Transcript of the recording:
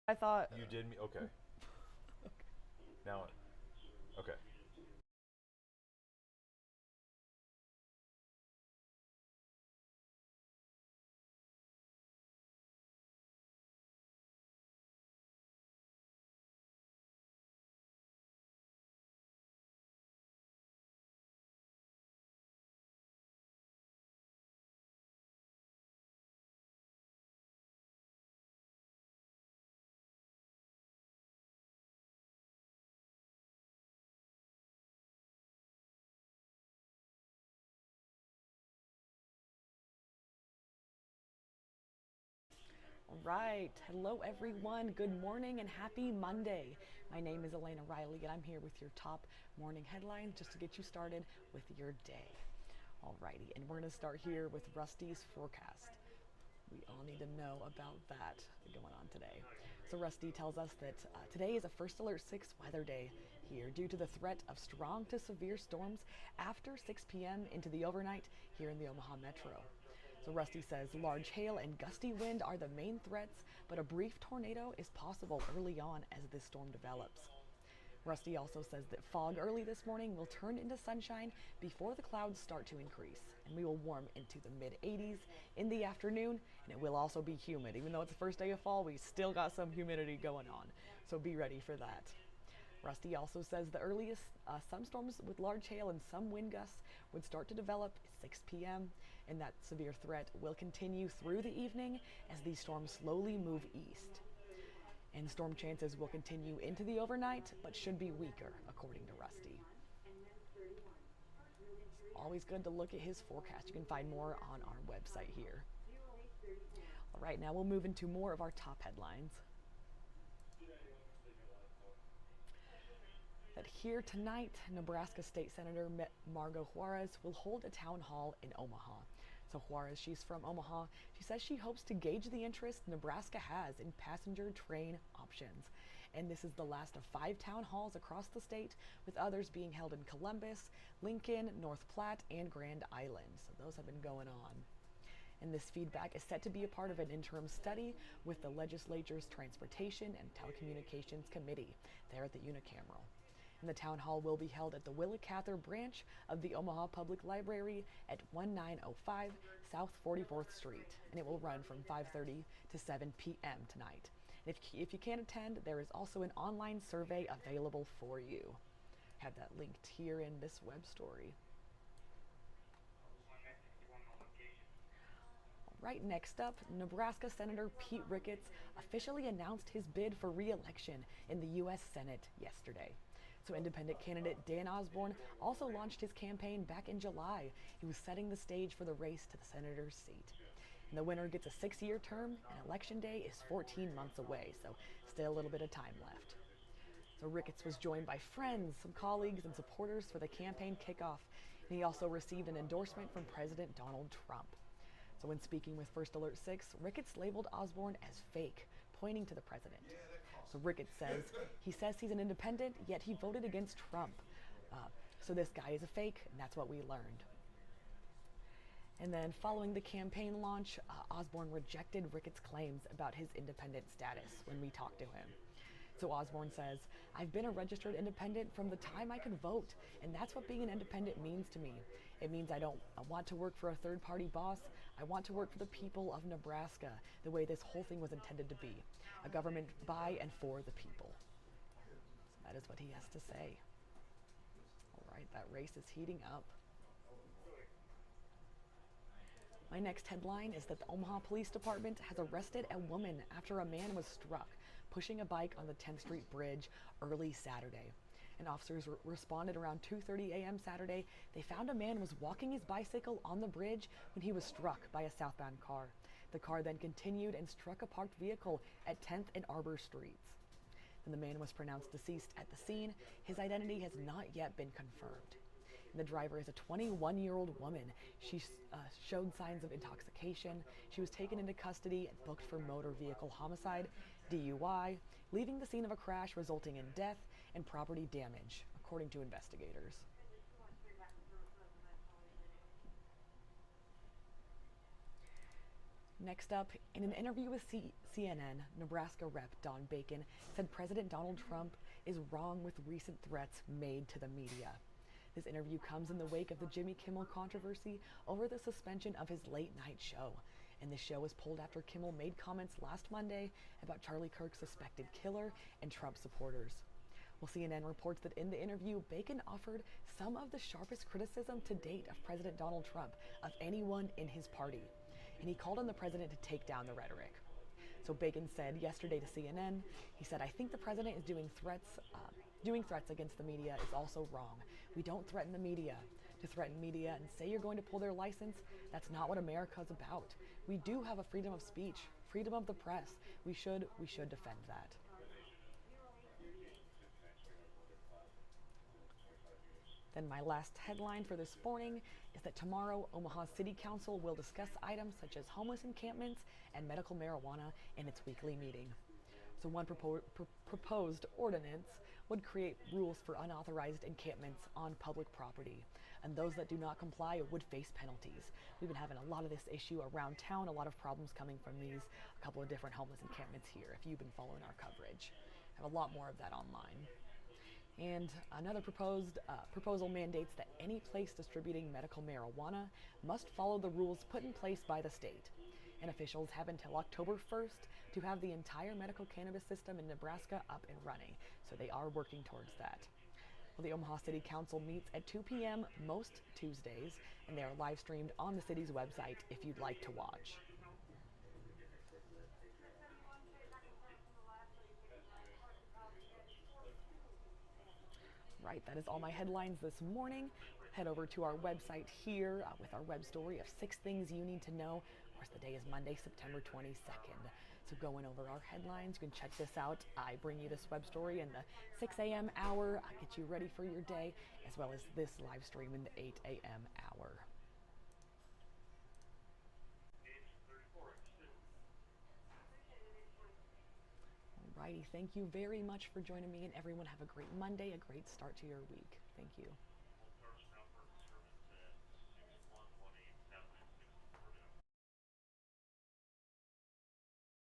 I thought. You did me. Okay. Now, okay. Right. Hello, everyone. Good morning and happy Monday. My name is Elena Riley, and I'm here with your top morning headlines just to get you started with your day. Alrighty, and we're going to start here with Rusty's forecast. We all need to know about that going on today. So Rusty tells us that today is a First Alert 6 weather day here due to the threat of strong to severe storms after 6 p.m. into the overnight here in the Omaha Metro. So Rusty says large hail and gusty wind are the main threats, but a brief tornado is possible early on as this storm develops. Rusty also says that fog early this morning will turn into sunshine before the clouds start to increase, and we will warm into the mid 80s in the afternoon, and it will also be humid. Even though it's the first day of fall, we still got some humidity going on, so be ready for that. Rusty also says the earliest some storms with large hail and some wind gusts would start to develop at 6 p.m., and that severe threat will continue through the evening as these storms slowly move east. And storm chances will continue into the overnight, but should be weaker, according to Rusty. Always good to look at his forecast. You can find more on our website here. All right, now we'll move into more of our top headlines. That here tonight, Nebraska State Senator Margot Juarez will hold a town hall in Omaha. So Juarez, she's from Omaha. She says she hopes to gauge the interest Nebraska has in passenger train options. And this is the last of 5 town halls across the state, with others being held in Columbus, Lincoln, North Platte, and Grand Island. So those have been going on. And this feedback is set to be a part of an interim study with the legislature's Transportation and Telecommunications Committee there at the unicameral. And the town hall will be held at the Willa Cather branch of the Omaha Public Library at 1905 South 44th Street, and it will run from 5:30 to 7 p.m. tonight. And if you can't attend, there is also an online survey available for you. I have that linked here in this web story. Right, next up, Nebraska Senator Pete Ricketts officially announced his bid for re-election in the U.S. Senate yesterday. So independent candidate Dan Osborne also launched his campaign back in July. He was setting the stage for the race to the senator's seat. And the winner gets a 6-year term, and election day is 14 months away, so still a little bit of time left. So Ricketts was joined by friends, some colleagues, and supporters for the campaign kickoff, and he also received an endorsement from President Donald Trump. So when speaking with First Alert 6, Ricketts labeled Osborne as fake, pointing to the president. So Ricketts says he's an independent, yet he voted against Trump. So this guy is a fake, and that's what we learned. And then following the campaign launch, Osborne rejected Ricketts' claims about his independent status when we talked to him. So Osborne says, I've been a registered independent from the time I could vote, and that's what being an independent means to me. It means I want to work for a third-party boss. I want to work for the people of Nebraska, the way this whole thing was intended to be. A government by and for the people. So that is what he has to say. All right, that race is heating up. My next headline is that the Omaha Police Department has arrested a woman after a man was struck pushing a bike on the 10th Street Bridge early Saturday. And officers responded around 2:30 a.m. Saturday. They found a man was walking his bicycle on the bridge when he was struck by a southbound car. The car then continued and struck a parked vehicle at 10th and Arbor Streets. And the man was pronounced deceased at the scene. His identity has not yet been confirmed. And the driver is a 21-year-old woman. She showed signs of intoxication. She was taken into custody and booked for motor vehicle homicide, DUI, leaving the scene of a crash resulting in death and property damage, according to investigators. Next up, in an interview with CNN, Nebraska Rep. Don Bacon said President Donald Trump is wrong with recent threats made to the media. This interview comes in the wake of the Jimmy Kimmel controversy over the suspension of his late-night show. And this show was pulled after Kimmel made comments last Monday about Charlie Kirk's suspected killer and Trump supporters. Well, CNN reports that in the interview, Bacon offered some of the sharpest criticism to date of President Donald Trump, of anyone in his party. And he called on the president to take down the rhetoric. So Bacon said yesterday to CNN, he said, "I think the president is doing threats against the media is also wrong. We don't threaten the media. To threaten media and say you're going to pull their license, that's not what America's about. We do have a freedom of speech, freedom of the press. We should defend that." Then my last headline for this morning is that tomorrow Omaha City Council will discuss items such as homeless encampments and medical marijuana in its weekly meeting. So one proposed ordinance would create rules for unauthorized encampments on public property, and those that do not comply would face penalties. We've been having a lot of this issue around town, a lot of problems coming from these, a couple of different homeless encampments here, if you've been following our coverage. I have a lot more of that online. And another proposal mandates that any place distributing medical marijuana must follow the rules put in place by the state. And officials have until October 1st to have the entire medical cannabis system in Nebraska up and running, so they are working towards that. Well, the Omaha City Council meets at 2 p.m. most Tuesdays, and they are live streamed on the city's website if you'd like to watch. Right, that is all my headlines this morning. Head over to our website here with our web story of 6 things you need to know. Of course, the day is Monday, September 22nd. So going over our headlines, you can check this out. I bring you this web story in the 6 a.m. hour. I get you ready for your day, as well as this live stream in the 8 a.m. hour. Alrighty, thank you very much for joining me, and everyone have a great Monday, a great start to your week. Thank you.